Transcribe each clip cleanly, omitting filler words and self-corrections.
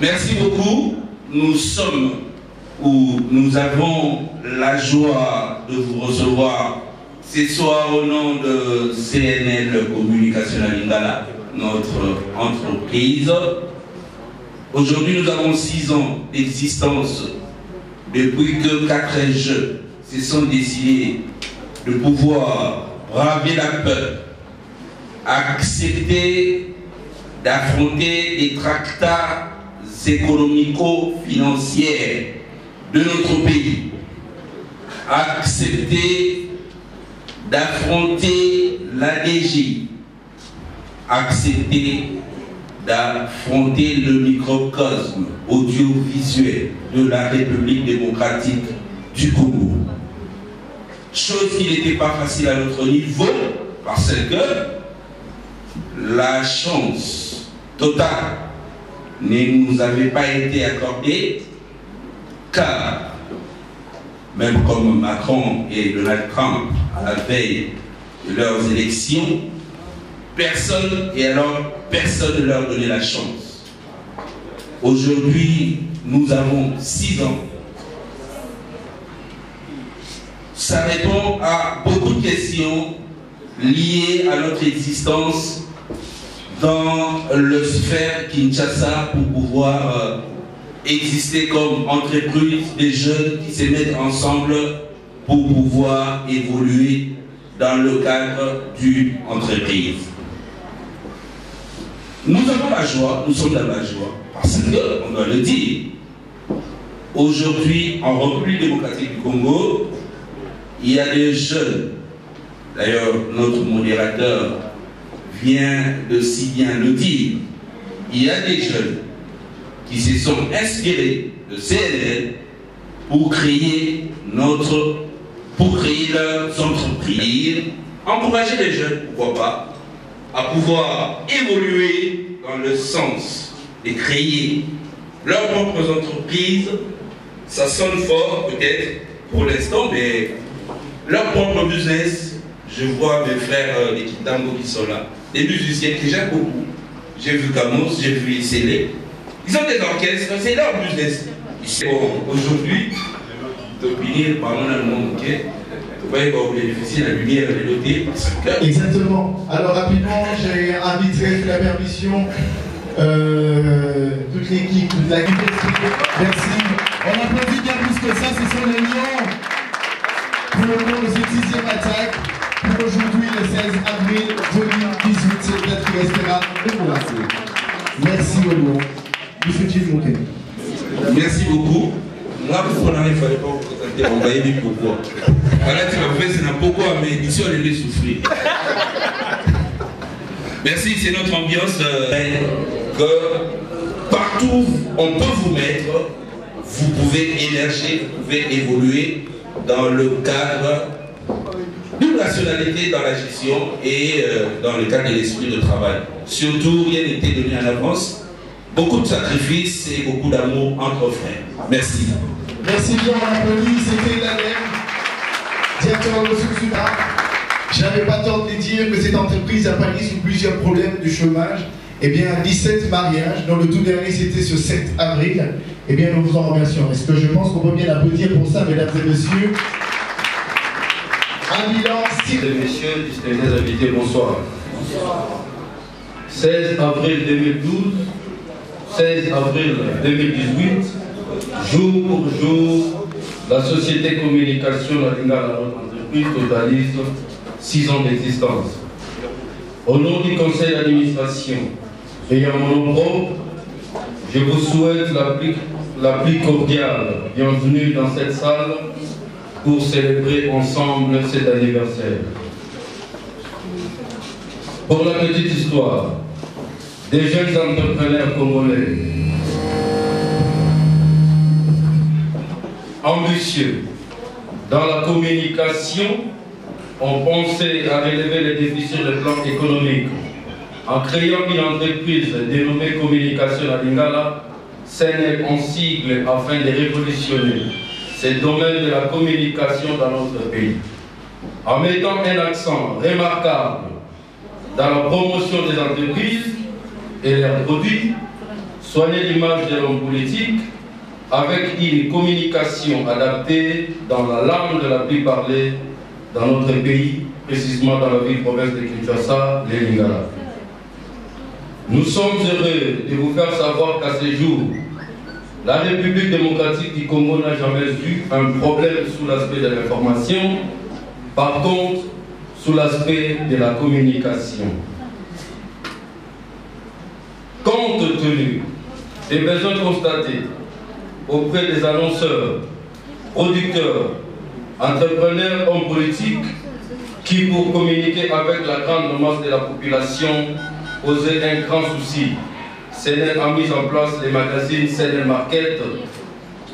Merci beaucoup. Nous sommes où nous avons la joie de vous recevoir ce soir au nom de CNL Communication à Lingala, notre entreprise. Aujourd'hui, nous avons 6 ans d'existence depuis que 4 jeunes se sont décidés de pouvoir braver la peur, accepter d'affronter les tractats économico-financiers de notre pays, accepter d'affronter l'ADJ, accepter d'affronter le microcosme audiovisuel de la République démocratique du Congo. Chose qui n'était pas facile à notre niveau, parce que la chance totale ne nous avait pas été accordée, car même comme Macron et Donald Trump à la veille de leurs élections, personne ne leur donnait la chance. Aujourd'hui, nous avons 6 ans. Ça répond à beaucoup de questions liées à notre existence dans le sphère Kinshasa pour pouvoir exister comme entreprise des jeunes qui se mettent ensemble pour pouvoir évoluer dans le cadre d'une entreprise. Nous avons la joie, nous sommes dans la joie, parce que, on doit le dire, aujourd'hui, en République démocratique du Congo, il y a des jeunes, d'ailleurs notre modérateur vient de si bien le dire, il y a des jeunes qui se sont inspirés de CNL pour créer leurs entreprises, encourager les jeunes, pourquoi pas, à pouvoir évoluer dans le sens de créer leurs propres entreprises. Ça sonne fort peut-être pour l'instant, mais leur propre business. Je vois mes frères des Kitango qui sont là, des musiciens que j'aime beaucoup. J'ai vu Camus, j'ai vu Isélé. Ils ont des orchestres, c'est leur business. Aujourd'hui, d'opinion par mon monde, vous voyez qu'on bénéficie de la lumière et de l'auté. Exactement. Alors rapidement, j'ai invité la permission toute l'équipe, toute la guitare. Merci. On applaudit bien plus que ça, ce sont les lions pour le nom de cette 6e attaque. Pour aujourd'hui, le 16 avril 2018, c'est le date qui restera démocratique. Merci aux lions. Monsieur Jim Monté. Merci beaucoup. Moi, pour qu'on arrive, il ne fallait pas vous présenter, on va y dire pourquoi. Voilà, tu m'as fait, c'est n'importe quoi, mais ici, on les souffrir. Merci, c'est notre ambiance que partout on peut vous mettre, vous pouvez émerger, vous pouvez évoluer dans le cadre d'une rationalité dans la gestion et dans le cadre de l'esprit de travail. Surtout, rien n'était donné en avance. Beaucoup de sacrifices et beaucoup d'amour entre frères. Merci. Merci bien, on applaudit. C'était l'ADEM, directeur de Soussuda. Je n'avais pas tort de dire que cette entreprise a pallié sur plusieurs problèmes du chômage. Eh bien, 17 mariages, dont le tout dernier c'était ce 7 avril. Eh bien, nous vous en remercions. Est-ce que je pense qu'on peut bien applaudir pour ça, mesdames et messieurs? Un bilan style. Mesdames et messieurs, distingués invités, bonsoir. Bonsoir. 16 avril 2012, 16 avril 2018, jour pour jour, la société communication La Lingala, notre entreprise, totalise 6 ans d'existence. Au nom du conseil d'administration et en mon nom propre, je vous souhaite la plus cordiale bienvenue dans cette salle pour célébrer ensemble cet anniversaire. Pour la petite histoire, des jeunes entrepreneurs congolais ambitieux dans la communication ont pensé à relever les défis sur le plan économique en créant une entreprise dénommée Communication La Lingala, CNL en sigle, afin de révolutionner ce domaine de la communication dans notre pays, en mettant un accent remarquable dans la promotion des entreprises et leurs produits, soigner l'image de l'homme politique avec une communication adaptée dans la langue la plus parlée dans notre pays, précisément dans la ville-province de Kinshasa, les Lingala. Nous sommes heureux de vous faire savoir qu'à ce jour, la République démocratique du Congo n'a jamais eu un problème sous l'aspect de l'information, par contre, sous l'aspect de la communication. Compte tenu des besoins constatés auprès des annonceurs, producteurs, entrepreneurs, hommes politiques, qui pour communiquer avec la grande masse de la population posaient un grand souci. CNL a mis en place les magazines CNL Market.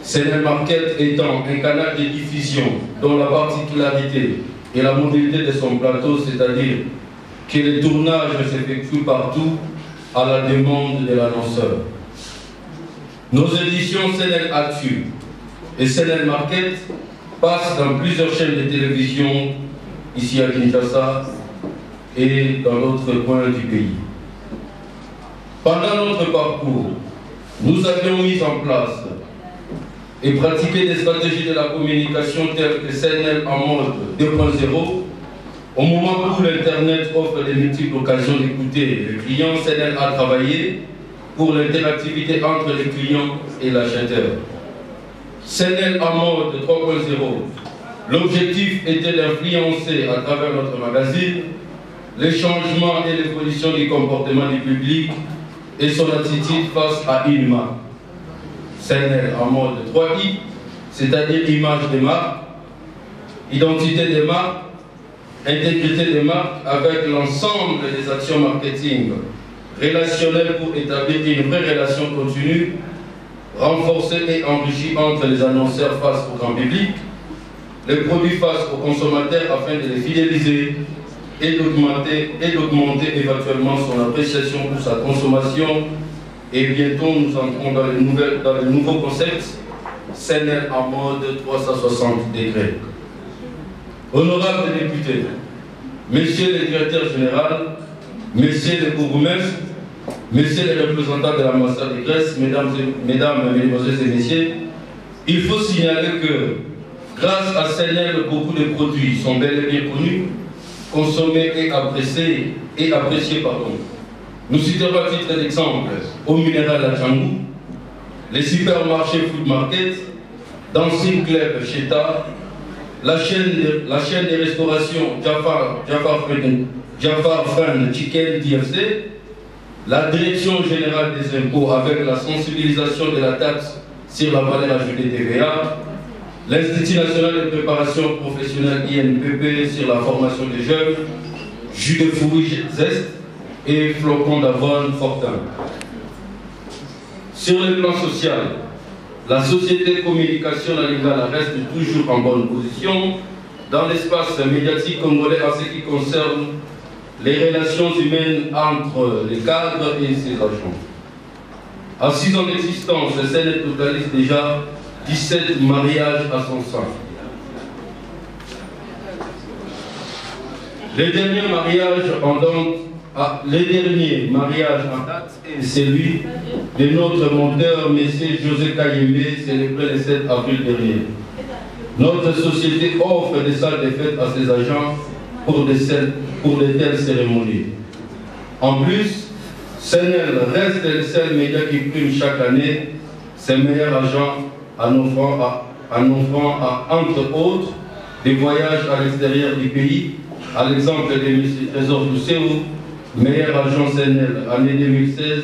CNL Market étant un canal de diffusion dont la particularité et la mobilité de son plateau, c'est-à-dire que les tournages s'effectuent partout à la demande de l'annonceur. Nos éditions CNL Actu et CNL Market passent dans plusieurs chaînes de télévision ici à Kinshasa et dans d'autres coins du pays. Pendant notre parcours, nous avions mis en place et pratiqué des stratégies de la communication telles que CNL en mode 2.0. Au moment où l'Internet offre de multiples occasions d'écouter le client, CNL a travaillé pour l'interactivité entre les clients et l'acheteur. CNL en mode 3.0, l'objectif était d'influencer à travers notre magazine les changements et l'évolution du comportement du public et son attitude face à une marque. CNL en mode 3I, c'est-à-dire image des marques, identité des marques, intégrité des marques avec l'ensemble des actions marketing relationnelles pour établir une vraie relation continue, renforcée et enrichie entre les annonceurs face au grand public, les produits face aux consommateurs afin de les fidéliser et d'augmenter éventuellement son appréciation pour sa consommation. Et bientôt nous entrons dans les nouveaux concepts CNL en mode 360 degrés. Honorables députés, messieurs les directeurs généraux, messieurs les bourgmestres, messieurs les représentants de l'ambassade de Grèce, mesdames, mesdemoiselles et messieurs, il faut signaler que grâce à CNL, beaucoup de produits sont bel et bien connus, consommés et appréciés. Nous citerons à titre d'exemple au minéral à Djangou, les supermarchés Food Market, Dancing Club Cheta, la chaîne de restauration Jafar Friend Chicken DFC, la direction générale des impôts avec la sensibilisation de la taxe sur la valeur ajoutée TVA, l'Institut national de préparation professionnelle INPP sur la formation des jeunes, jus de fruits zeste et flocons d'avoine Fortin. Sur le plan social, la société communication la Lingala reste toujours en bonne position dans l'espace médiatique congolais en ce qui concerne les relations humaines entre les cadres et ses agents. À 6 ans d'existence, le CNL totalise déjà 17 mariages à son sein. Les derniers mariages en date est celui de notre monteur, M. José Kayembe, célébré le 7 avril dernier. Notre société offre des salles de fête à ses agents pour de telles cérémonies. En plus, CNL reste le seul média qui prime chaque année ses meilleurs agents en offrant entre autres des voyages à l'extérieur du pays, à l'exemple de M. Trésor Doucéou, meilleur agent CNL année 2016,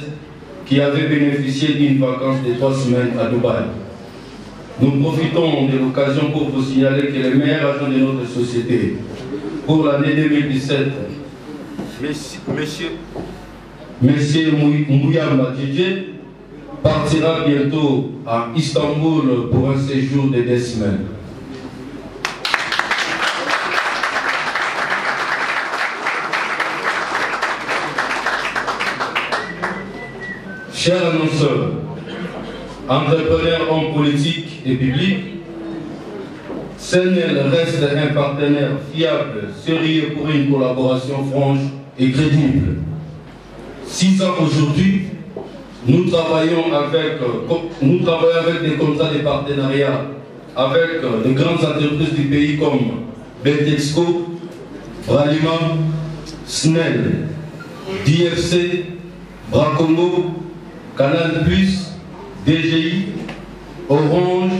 qui avait bénéficié d'une vacance de 3 semaines à Dubaï. Nous profitons de l'occasion pour vous signaler que le meilleur agent de notre société pour l'année 2017, Monsieur Mouyamba Djedje, partira bientôt à Istanbul pour un séjour de 2 semaines. Chers annonceurs, entrepreneurs, hommes politiques et publics, CNL reste un partenaire fiable, sérieux pour une collaboration franche et crédible. 6 ans aujourd'hui, Nous travaillons avec des contrats de partenariat avec de grandes entreprises du pays comme Betexco, Bralima, Snell, DFC, Bracomo, Canal+, DGI, Orange,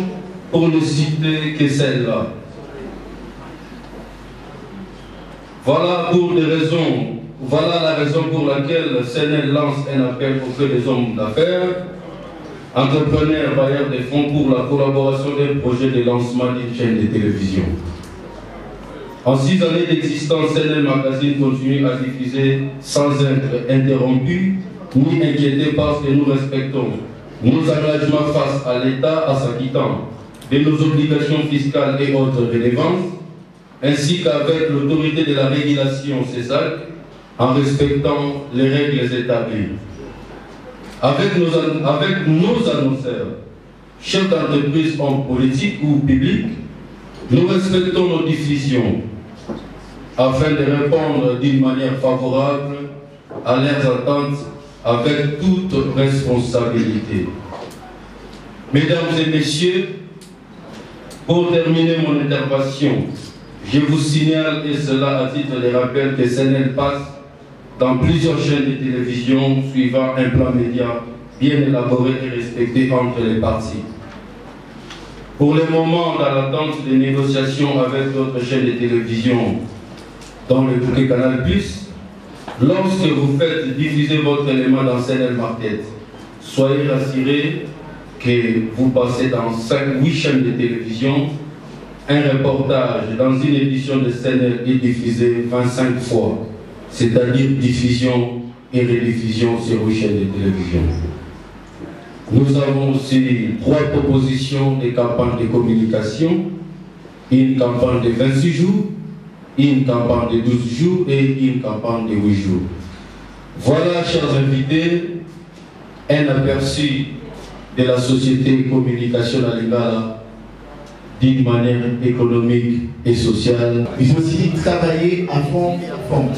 pour ne citer que celle-là. Voilà la raison pour laquelle CNL lance un appel auprès des hommes d'affaires, entrepreneurs, bailleurs des fonds pour la collaboration d'un projet de lancement d'une chaîne de télévision. En 6 années d'existence, CNL Magazine continue à diffuser sans être interrompu ni inquiété parce que nous respectons nos engagements face à l'État en s'acquittant de nos obligations fiscales et autres relevantes, ainsi qu'avec l'autorité de la régulation CESAC, en respectant les règles établies. Avec nos annonceurs, chefs d'entreprise en politique ou public, nous respectons nos diffusions afin de répondre d'une manière favorable à leurs attentes avec toute responsabilité. Mesdames et messieurs, pour terminer mon intervention, je vous signale, et cela à titre de rappel, que CNL passe dans plusieurs chaînes de télévision suivant un plan média bien élaboré et respecté entre les parties. Pour le moment, dans l'attente des négociations avec d'autres chaînes de télévision, dans le bouquet Canal+, lorsque vous faites diffuser votre élément dans CNL Market, soyez rassurés que vous passez dans 8 chaînes de télévision. Un reportage dans une édition de CNL est diffusé 25 fois, c'est-à-dire diffusion et rediffusion sur 8 chaînes de télévision. Nous avons aussi 3 propositions de campagnes de communication, une campagne de 26 jours, une campagne de 12 jours et une campagne de 8 jours. Voilà, chers invités, un aperçu de la société communication à Lingala d'une manière économique et sociale. Il faut aussi travailler à fond et à fond.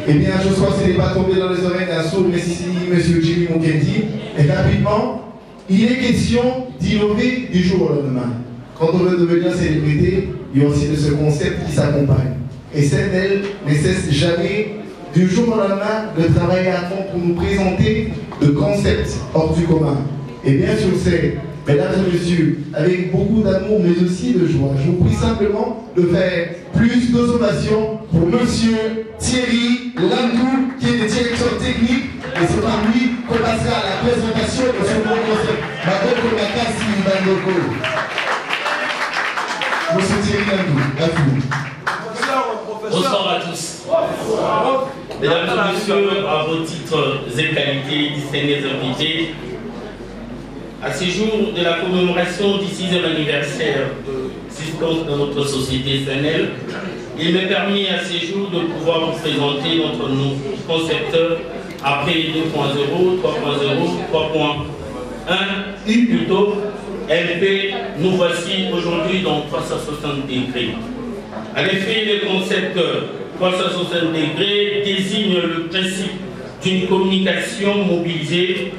Eh bien, je crois que ce n'est pas tombé dans les oreilles d'un sourd, mais si M. Jimmy Mokendi. Et rapidement, il est question d'innover du jour au lendemain. Quand on veut devenir célébrité, il y a aussi de ce concept qui s'accompagne. Et CNL ne cesse jamais, du jour au lendemain, de travailler à fond pour nous présenter de concepts hors du commun. Et bien sûr, c'est, mesdames et messieurs, avec beaucoup d'amour, mais aussi de joie, je vous prie simplement de faire plus d'ovation pour monsieur Thierry Landou, qui est le directeur technique, et c'est par lui qu'on passera à la présentation de ce nouveau concept. Maboko Makasi Bandoko. Monsieur Thierry Landou, à vous. Bonsoir à tous. Mesdames et messieurs, à vos titres et qualités, distingués invités, à ce jour de la commémoration du 6e anniversaire d'existence de notre société CNL, il m'est permis à ce jour de pouvoir vous présenter notre concepteur après 2.0, 3.0, 3.1, plutôt, LP, nous voici aujourd'hui dans 360 degrés. En effet, le concept 360 degrés désigne le principe d'une communication mobilisée,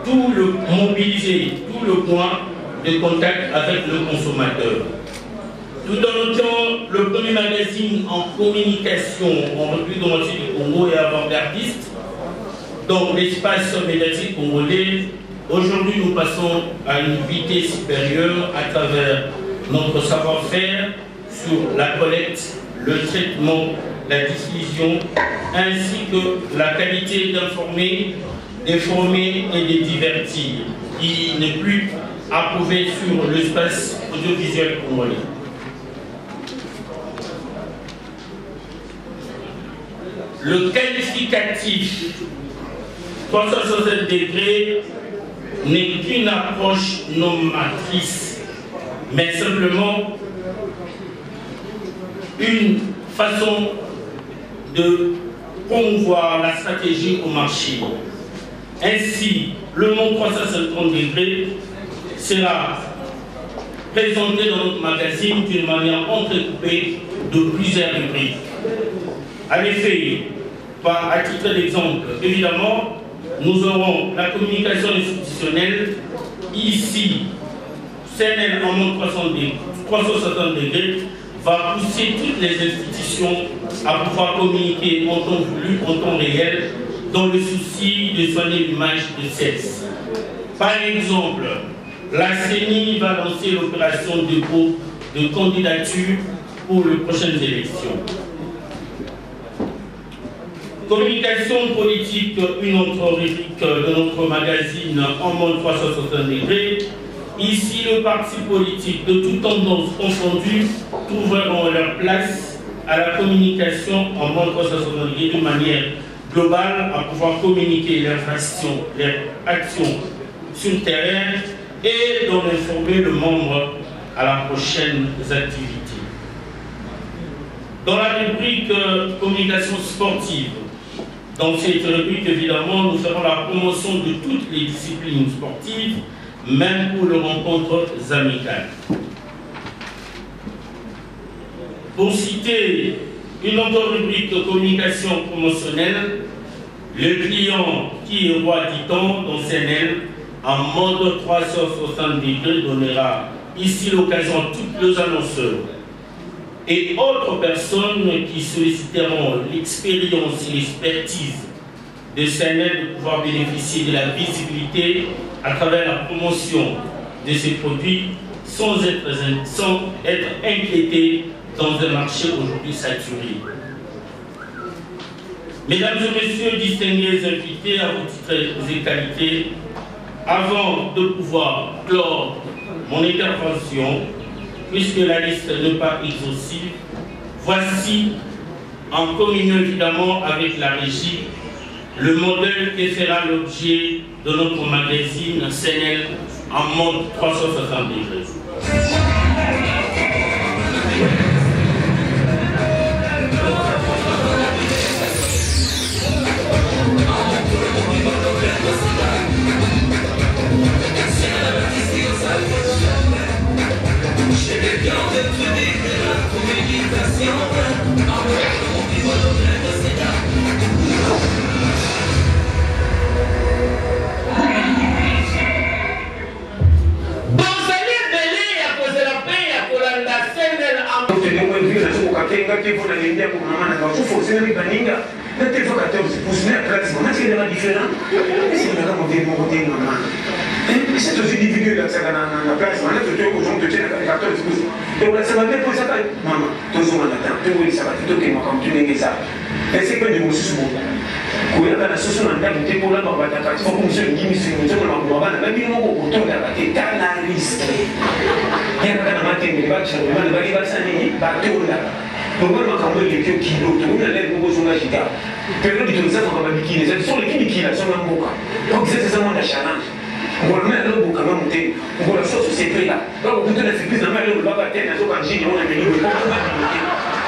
tout le point de contact avec le consommateur. Tout en notant le premier magazine en communication en République démocratique du Congo et avant-gardiste, donc l'espace médiatique congolais, aujourd'hui nous passons à une vitesse supérieure à travers notre savoir-faire sur la collecte, le traitement, la diffusion, ainsi que la qualité d'informer, d'informer et de divertir, qui n'est plus approuvé sur l'espace audiovisuel congolais. Le qualificatif 360 degrés n'est qu'une approche normatrice, mais simplement une façon de promouvoir la stratégie au marché. Ainsi, le monde 350 degrés sera présenté dans notre magazine d'une manière entrecoupée de plusieurs rubriques. En effet, à titre d'exemple, évidemment, nous aurons la communication institutionnelle. Ici, CNL en mode 360 degrés va pousser toutes les institutions à pouvoir communiquer en temps voulu, en temps réel, dans le souci de soigner l'image de celle-ci. Par exemple, la CENI va lancer l'opération de dépôt de candidature pour les prochaines élections. Communication politique, une autre rubrique de notre magazine en mode 360 degrés. Ici, le parti politique de toute tendance confondue trouveront leur place à la communication en mode 360 degrés de manière globale, à pouvoir communiquer leurs actions sur le terrain et d'en informer le membre à la prochaine activité. Dans la rubrique communication sportive, dans cette rubrique, évidemment, nous ferons la promotion de toutes les disciplines sportives, même pour les rencontres amicales. Pour citer une autre rubrique de communication promotionnelle, le client qui est roi du temps dans CNL, en mode 360 degrés, donnera ici l'occasion à tous les annonceurs et autres personnes qui solliciteront l'expérience et l'expertise de CNL de pouvoir bénéficier de la visibilité à travers la promotion de ces produits sans être inquiétés dans un marché aujourd'hui saturé. Mesdames et messieurs, distingués invités à vos titres et qualités, avant de pouvoir clore mon intervention, puisque la liste n'est pas exhaustive, voici, en communion évidemment avec la régie, le modèle qui fera l'objet de notre magazine CNL en mode 360 degrés. C'est aussi divisé dans la place, maintenant tu te aujourd'hui tu tiens la 14 pouces. Donc ça va bien pour ça, maman, tout le monde attend, tout le monde ça va tout ok, comme tu n'es ça. Et c'est pas de mon sous quand il y a la solution en termes de pour la barbe d'attaque, il faut que monsieur Guy Missi, nous sommes en Bourgogne, même il faut qu'on tourne la tête, t'as la risque. Il y a un matin, il va se faire, il va s'aligner, il va tourner là. Donc moi, quand on est quelques kilos, tout le monde a l'air de nous jouer à Chicago. Période de tournage, on va bikini, ce sont les qui là, sont en boca. Donc c'est ça mon challenge. On va mettre le boca, on va la sauce c'est prêt là. Donc on peut la surprise, on va le baba tête, on va manger, on va venir, on va manger.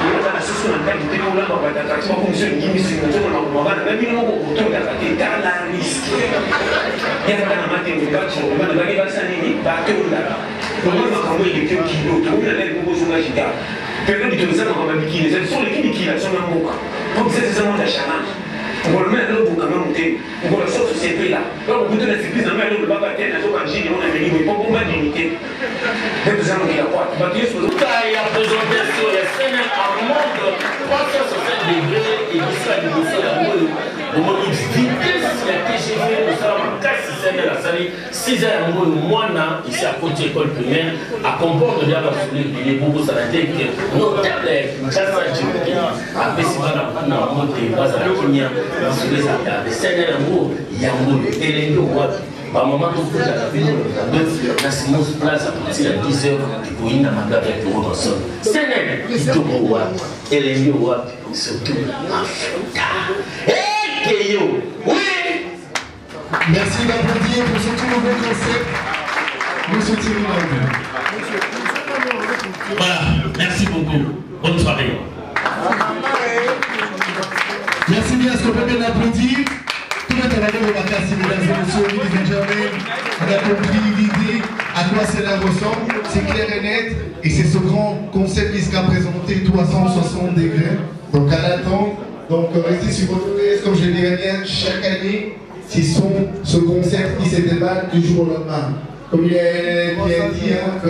Il y a la sauce en termes de pour la barbe d'attaque, comme monsieur Guy Missi, nous sommes en Bourgogne, même il faut qu'on tourne la tête, t'as la risque. Il y a un matin, il va se faire, il va s'aligner, il va tourner là. Donc moi, quand on est quelques kilos, tout le monde a l'air de nous jouer à Chicago. Période de tournage, on va bikini, ce sont les qui là, sont en boca. Donc c'est ça mon challenge. On va le mettre le boca, on va la sauce c'est prêt là. Donc on peut la surprise, on va le baba tête, on va manger, on va venir, il faut qu'on va limiter. C'est ça mon gars, quoi. Tout à y a présenté sur les scènes en monde 360 degrés et l'histoire du dossier la mode vitesse, la TGV, nous sommes en casse, c'est la salle, 6 heures en mode moine, ici à côté école primaire, à comprendre bien la foulée, les bobos à la tête, notable, Kassa Djibouti, à Pessiman, en mode de base à la Kenya, sur les attaques, c'est un mot, il y a un mot, et les deux, par moment, tout le monde a vu la séance place à partir de 10 heures, du coup, il n'a pas de bureau dans le sol. C'est un mot, et les deux, surtout, en fait. Oui. Merci d'applaudir pour ce tout nouveau concept. Monsieur Thierry Laurent. Voilà, merci beaucoup. Bonne soirée. Merci bien, est-ce qu'on peut bien applaudir? Tout le monde a regardé la classe, mesdames et messieurs, ladies and gentlemen. On a compris l'idée, à quoi cela ressemble, c'est clair et net. Et c'est ce grand concept qui sera présenté 360 degrés. Donc à l'attente. Donc restez sur votre place, comme je l'ai dit chaque année, ce concept qui s'est débattu du jour au lendemain. Comme il est bien dit, hein, que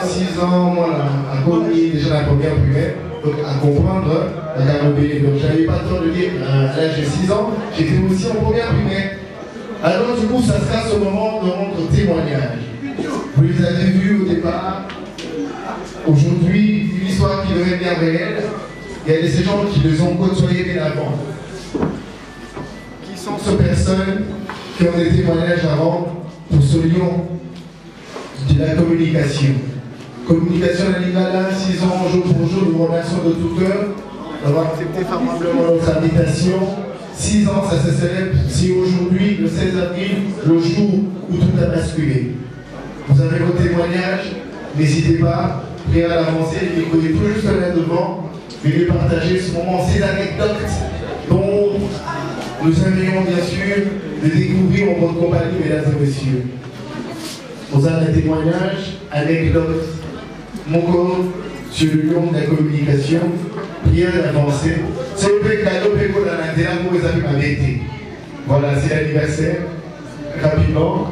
6 ans, moi, à commis déjà la première primaire, donc à comprendre la carobée. Donc j'avais pas le temps de dire, à l'âge de 6 ans, j'étais aussi en première primaire. Alors du coup, ça sera ce moment de rendre témoignage. Vous les avez vus au départ. Aujourd'hui, une histoire qui devrait bien réelle. Il y a ces gens qui les ont côtoyés bien avant. Qui sont ces personnes qui ont des témoignages avant pour ce lion de la communication. Communication à l'Ingala, 6 ans, jour pour jour, nous remercions de tout cœur d'avoir accepté favorablement notre invitation. 6 ans, ça se célèbre si aujourd'hui, le 16 avril, le jour où tout a basculé. Vous avez vos témoignages, n'hésitez pas, priez à l'avancer, il faut tout juste là devant, venez partager ce moment, ces anecdotes dont nous aimerions bien sûr de découvrir en votre compagnie, mesdames et messieurs. Vous avez un témoignage, anecdote, mon corps sur le lion de la communication, prière d'avancer. C'est le cadeau que dans l'intérieur, vous avez m'arrêté. Voilà, c'est l'anniversaire. Rapidement.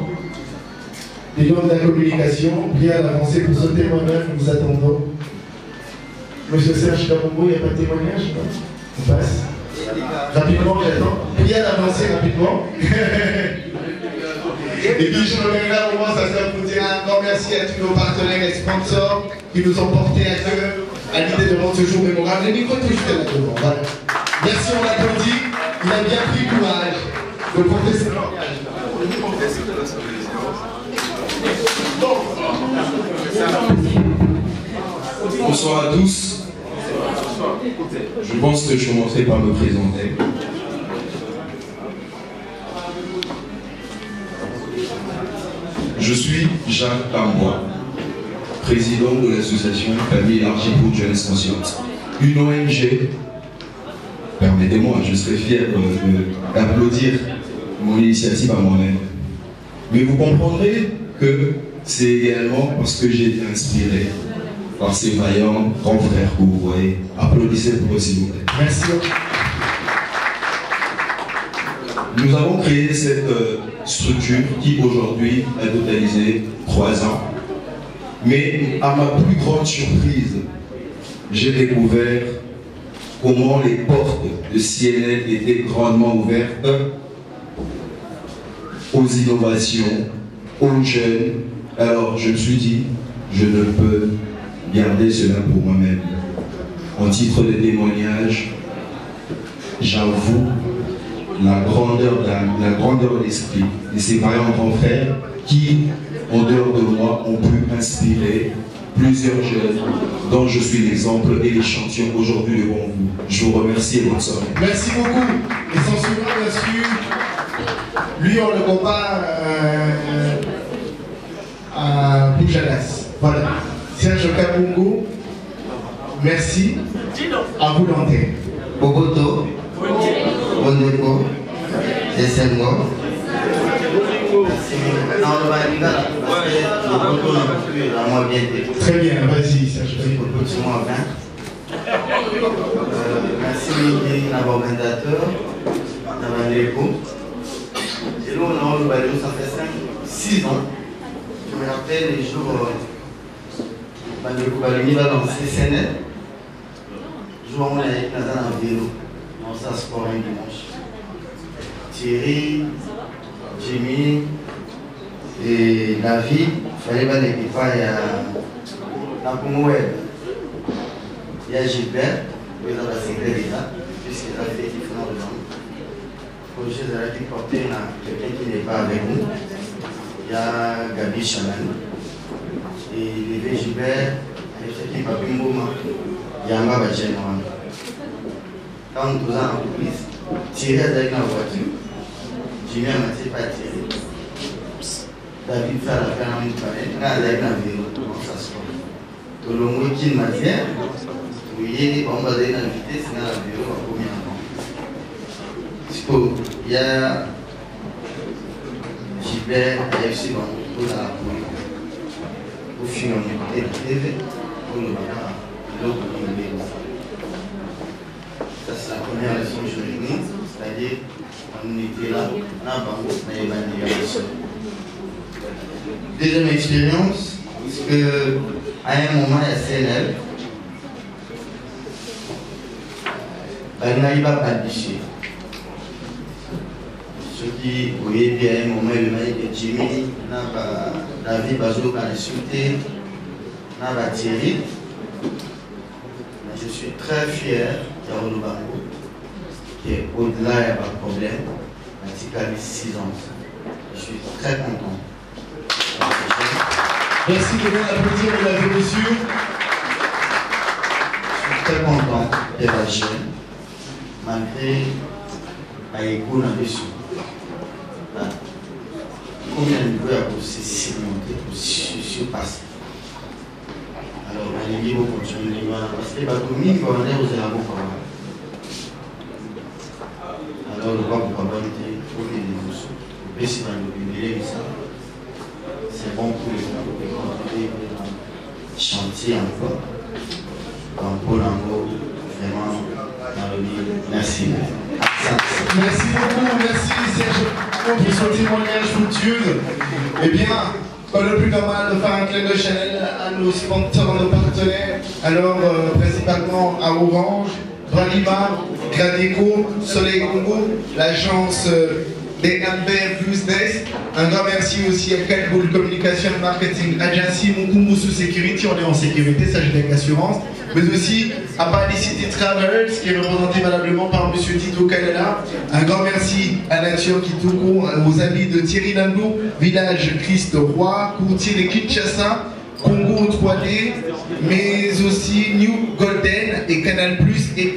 Les lions de la communication, prière d'avancer pour ce témoignage, nous vous attendons. Monsieur Serge Kabongo, il n'y a pas de témoignage? On passe. Rapidement, j'attends. Prière d'avancer rapidement. Et puis je me mets là au moins, ça sera pour dire un grand merci à tous nos partenaires et sponsors qui nous ont portés à cœur à l'idée de rendre ce jour mémorable. Les micros tout juste là devant. Voilà. Merci, on l'applaudit. Il a bien pris courage de porter ce langage. Bonsoir à tous. Je pense que je commencerai par me présenter. Je suis Jacques Kambois, président de l'association Famille élargie pour Jeunesse Consciente. Une ONG, permettez-moi, je serais fier d'applaudir mon initiative à moi-même. Mais vous comprendrez que c'est également parce que j'ai été inspiré par ces vaillants grands frères que vous voyez. Applaudissez pour eux s'il vous plaît. Merci. Nous avons créé cette structure qui aujourd'hui a totalisé 3 ans. Mais à ma plus grande surprise, j'ai découvert comment les portes de CNL étaient grandement ouvertes aux innovations, aux jeunes. Alors je me suis dit, je ne peux garder cela pour moi-même. En titre de témoignage, j'avoue la grandeur d'esprit de ces vaillants grands frères qui, en dehors de moi, ont pu inspirer plusieurs jeunes dont je suis l'exemple et l'échantillon aujourd'hui devant vous. Je vous remercie et bonne soirée. Merci beaucoup. Et sans souvent, bien sûr, lui on le compare à Boujalas. Voilà. Serge Kabongo, merci. À vous l'antenne. Boboto, Bondeko, Zesengo. Très bien, vas-y, Serge. Merci, l'organisateur, Nabandeko. Et nous, ça fait 6 ans. Je me rappelle les jours où va dans CCNL. Le jour où on a été dans un vélo, on s'est sport un dimanche. Thierry, Jimmy et David, il fallait pas l'équipage à Web. Il y a Gilbert, président de la secrétaire d'État, puisqu'il a fait différents gens. Projet de la qui portait quelqu'un qui n'est pas avec nous. Il y a Gabi Chaman. Et il y a Gilbert, il y a Papi Mouma, il y a Mbaba Général. Quand on nous a en entreprise, Thierry avec la voiture, Jimmy a maté pas Thierry. David fait la peine en une palette, là avec la vélo, ça se passe. Tout le monde qui m'a dit, oui, on va aller dans la vitesse, dans la vélo, on va combien de temps. Il y a Gilbert, il y a aussi pour la au final, on est TV pour le moment, l'autre pour le vélo. Ça, c'est la première leçon juridique, c'est-à-dire on était là, on a bango, mais il y a des choses. Deuxième expérience, c'est qu'à un moment, il y a CNL, il n'y a pas de déchets. Ceux qui voyaient bien à un moment, il y a Jimmy, David Bazo, qui a insulté, Thierry. Je suis très fier de Bango, qui est au-delà, il n'y a pas de problème. Il a 6 ans. Je suis très content. Merci de bien applaudir, vous l'avez reçu. Je suis très content d'être jeune, malgré l'écho dans les sous. Combien de fois pour se surmonter, pour surpasser. Alors, on est libre pour continuer, parce que les communes vont aller aux élaborations pour moi. Alors, le roi pour moi, il faut que les sous. Le PC va nous publier ça. C'est bon pour les chantier encore. Donc, pour l'angle, vraiment, dans le livre. Merci. Merci beaucoup, merci Serge pour son témoignage fructueux. Eh bien, pas le plus normal de faire un clin de Chanel à nos sponsors, nos partenaires. Alors, principalement à Orange, Bralima, Gradeco, Soleil Congo, l'agence des Albert Business. Un grand merci aussi à Calboul Communication Marketing Agency, Mukumbusu Security, on est en sécurité, ça j'ai avec l'assurance. Mais aussi à Bali City Travels, qui est représenté valablement par M. Tito Canada. Un grand merci à Nature Kitoko, aux amis de Thierry Landou, Village Christ Roi, Courtier de Kinshasa, Congo 3D, mais aussi New Golden et Canal Plus et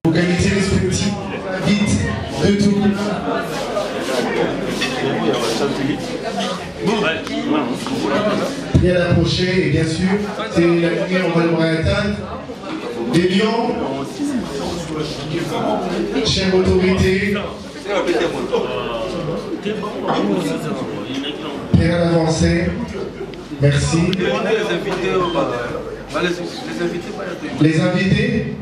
Localité respective, vite, de tout. Bien approché, et bien sûr, c'est la lumière, on va le atteindre. Les lions, chère autorité, bien avancé, merci. Les invités,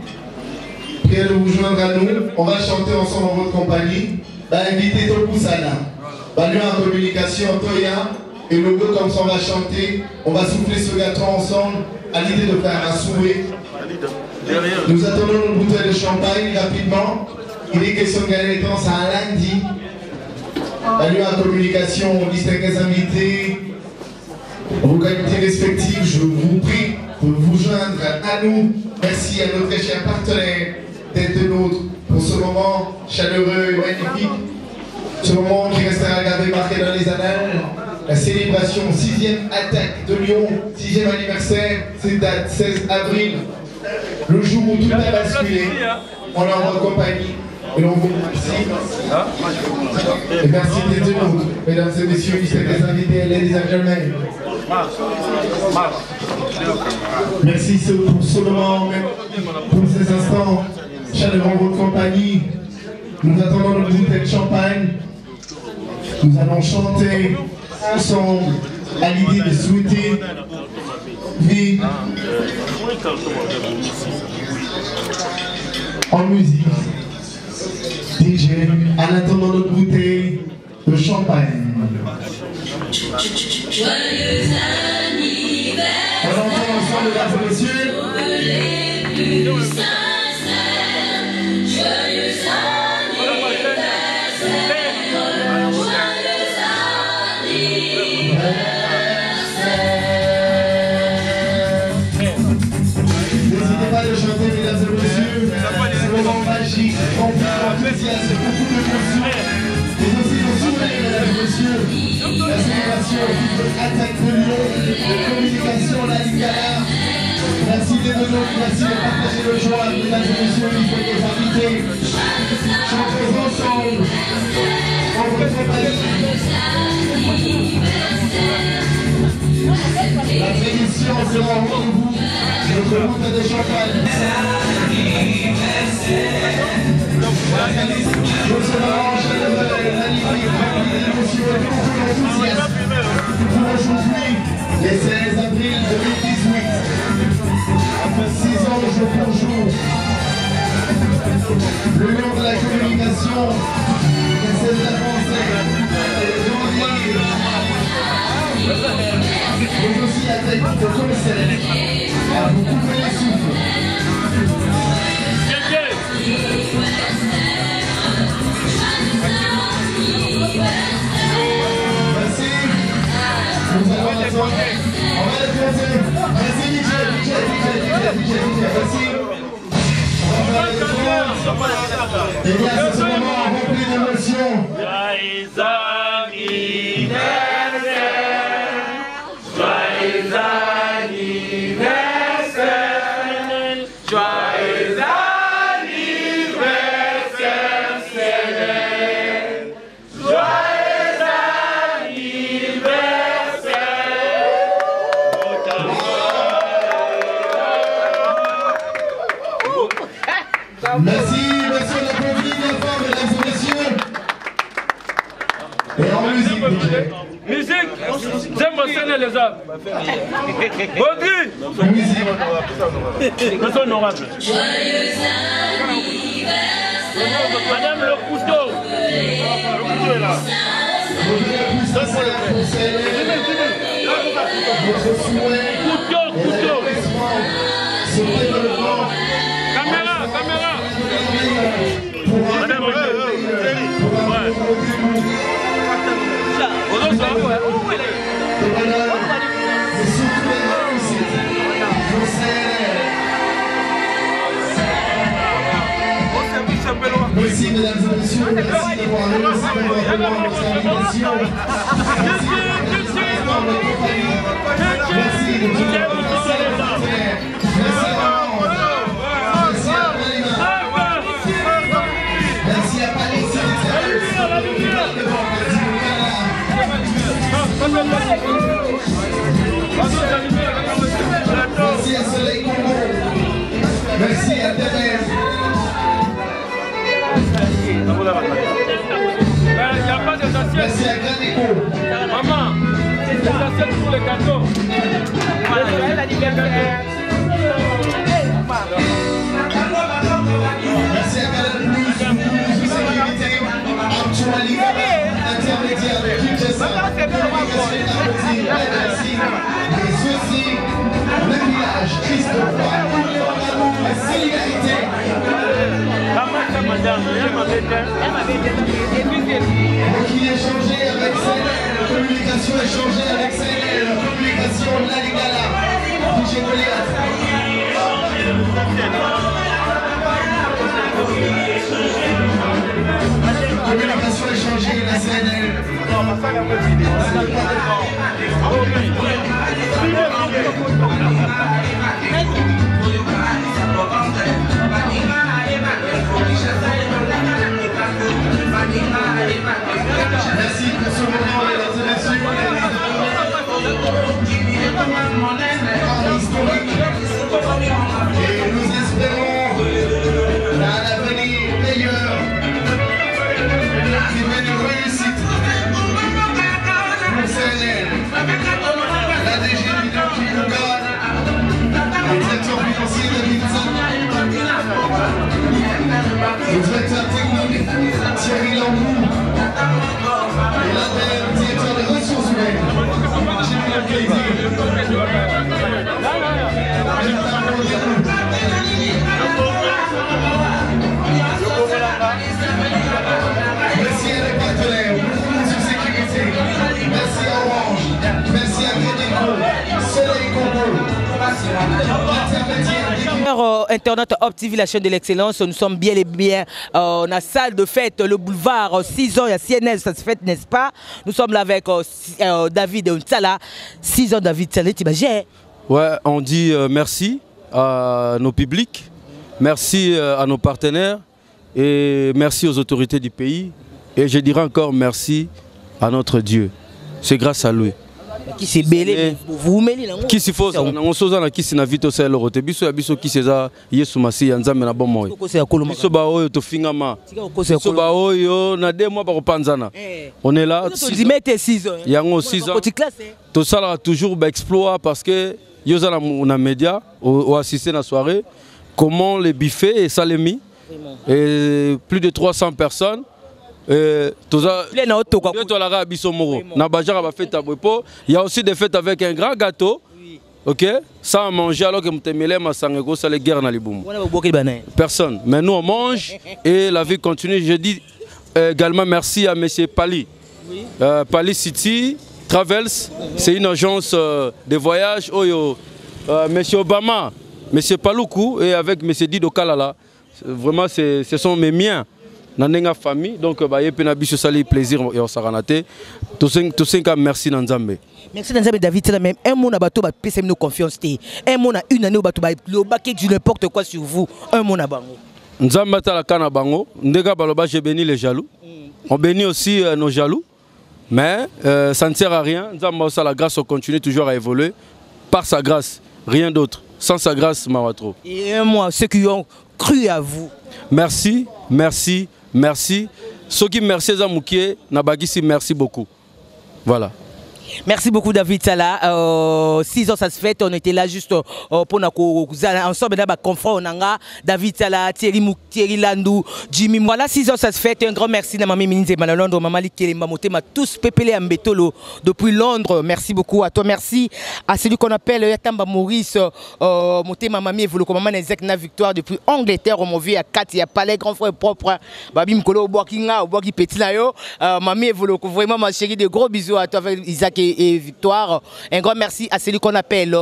prêts à nous joindre à nous, on va chanter ensemble en votre compagnie. Invité Tokusana, Balu en communication, Toya, et le gars comme ça on va chanter, on va souffler ce gâteau ensemble, à l'idée de faire un souhait. Nous attendons une bouteille de champagne rapidement. Il est question de gagner les temps, c'est un lundi. Balu en communication, distingués invités, vos qualités respectives, je vous prie de vous joindre à nous. Merci à nos très chers partenaires d'être de nôtres pour ce moment chaleureux et magnifique. Ce moment qui restera gravé, marqué dans les annales. La célébration 6e attaque de Lyon, 6e anniversaire, cette date 16 avril, le jour où tout a basculé. On leur compagnie et l'on vous remercie. Et merci d'être de nôtres, mesdames et messieurs, les invités, ladies and gentlemen. Merci pour ce moment, pour ces instants, chaleureux en votre compagnie. Nous attendons notre bouteille de champagne. Nous allons chanter ensemble à l'idée de souhaiter vie en musique. DJ, en attendant notre bouteille de champagne. Joyeux anniversaire. On entend ensemble, mesdames et messieurs. Les plus sincères. Joyeux anniversaire. N'hésitez pas à le chanter, mesdames et messieurs. C'est le moment magique, rempli d'enthousiasme, beaucoup d'émotions. Mais aussi de sourire, mesdames et messieurs. La célébration attaque de Lyon, de communication, la Ligala. Merci d'être de nous, merci de partager le joie, mesdames et messieurs, il faut les invités. Chantez ensemble, en votre compagnie. La prédiction sera au rendez-vous. Notre bouteille de champagne. Nous serons en chaleureux, magnifique, rempli d'émotions et beaucoup d'enthousiasme. Pour aujourd'hui, le 16 avril 2018. 6 ans jour pour jour. Le nom de la communication, c'est avancé. Mais aussi la technique de commissaire à vous couper les souffles. Merci. Nous allons attendre. On va le poser. Merci DJ. Merci. On va le poser. Et bien, c'est ce moment rempli d'émotions. Merci, merci de l'applaudir bien fort, mesdames et messieurs. Et en musique, DJ. Musique, j'aime enseigner les hommes. Baudry. Musique. Nous sommes honorables. Joyeux anniversaire. Madame le couteau. Le couteau est là. Votre souhait, Couteau. ce développement. Caméra. Madame Merci mesdames et messieurs, merci d'avoir réussi favorablement notre invitation. Merci de votre compagnie. Merci de votre partenaire. Merci à Laurent. Merci à Valina. Internet. Il n'y a pas des assiettes. Merci à Granéco. Maman, des assiettes pour les cadeaux. Merci à Canal Plus, sécurité, actualité, intermédiaire de Kinshasa, communication aboutie, merci. Et ceci, le village, Christophe, l'amour, la solidarité. Qui échanger avec CNL, communication échanger avec CNL, communication La Ligala, DJ Goliath. Communication échangée, la CNL. Merci pour ce moment, mesdames et messieurs. Historique. Et nous espérons à l'avenir meilleur. Une réussite pour CNL, la DG du Kibougan, le directeur financier de Vincent, le directeur technique Thierry Lambou et le directeur des ressources humaines. J'ai eu le plaisir. Merci à les partenaires, sur sécurité. Merci à Orange. Merci à Gredeco, Soleil Congo. Internet Op TV, la chaîne de l'excellence, nous sommes bien et bien dans la salle de fête, le boulevard 6 ans, il y a CNL, ça se fête, n'est-ce pas? Nous sommes là avec David Nsala. 6 ans, David Nsala, t'imagines? Ouais, on dit merci à nos publics, merci à nos partenaires et merci aux autorités du pays. Et je dirais encore merci à notre Dieu. C'est grâce à lui. Qui s'est belé, vous mêlez là. Qui s'y faut, on s'ose dans qui s'y navite au ciel le roté. Biso biso qui s'est Yesu Masi yanzame na bon moi. Biso ba oyo to fingama. Biso ba oyo na 2 mois par panzana. On est là. Tu mettez 6 ans. Yango 6 ans. Tout ça là toujours exploit parce que yoza na média ou assister na soirée. Comment les buffets et salemi et plus de 300 personnes. Il y a aussi des fêtes avec un grand gâteau, ok, sans manger alors que nous avons les guerres dans les boum. Personne, mais nous on mange et la vie continue. Je dis également merci à M. Pali, Pali City Travels, c'est une agence de voyage. M. Obama, M. Paloukou et avec M. Dido Kalala, vraiment ce sont mes miens. Nanenga famille, donc il y a un plaisir et on s'est ranaté. Tous merci Nanzambe. Merci Nanzambe David, c'est même un mot à bateau, c'est nous confiance. Un mot à une année au bateau, le baquet du n'importe quoi sur vous, un mot à bango. Nzamba ta la kana bango, ndega baloba j'ai béni les jaloux. On bénit aussi nos jaloux, mais ça ne sert à rien. Nzamba ça la grâce, on continue toujours à évoluer par sa grâce, rien d'autre. Sans sa grâce, Mawatro. Et un mot à ceux qui ont cru à vous. Merci, merci. Merci. Ceux qui merci à Mouké, Nabagisi, merci beaucoup. Voilà. Merci beaucoup David Nsala. 6 ans ça se fait, on était là juste pour nous ensemble dans confront David Nsala, Thierry Landou, Jimmy. Voilà 6 ans ça se fait. Un grand merci à Mamie Minze Londres, Maman Likelema Motema, tous pépélé à Mbetolo depuis Londres. Merci beaucoup à toi. Merci à celui qu'on appelle Yatamba Maurice Motema Mamie et vous Maman Ezekna Victoire depuis Angleterre. On m'a vu à 4 il y a Palais grand frère propre. Babim Kolo Boakinga ou Boaki Petit Layo. Mamie et vous vraiment ma chérie, de gros bisous à toi avec Isaac et Victoire. Un grand merci à celui qu'on appelle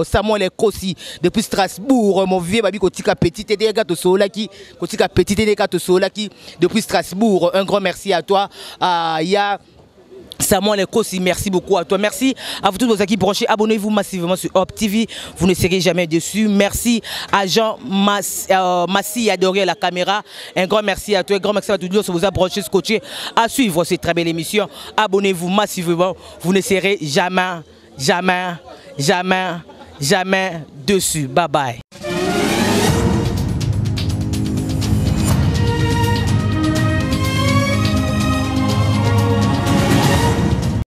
Samuel Kossi depuis Strasbourg. Mon vieux babi Kotika Petit et des gâteaux Solaki, Kotika Petit et des gâteaux Solaki depuis Strasbourg. Un grand merci à toi. Il y a Samuel Kossi, merci beaucoup à toi. Merci à vous tous vos équipes branchés. Abonnez-vous massivement sur Op TV. Vous ne serez jamais déçus. Merci à Jean Massi adoré la caméra. Un grand merci à toi. Un grand merci à tous ceux qui vous a branché, scotché à suivre cette très belle émission. Abonnez-vous massivement. Vous ne serez jamais jamais dessus. Bye bye.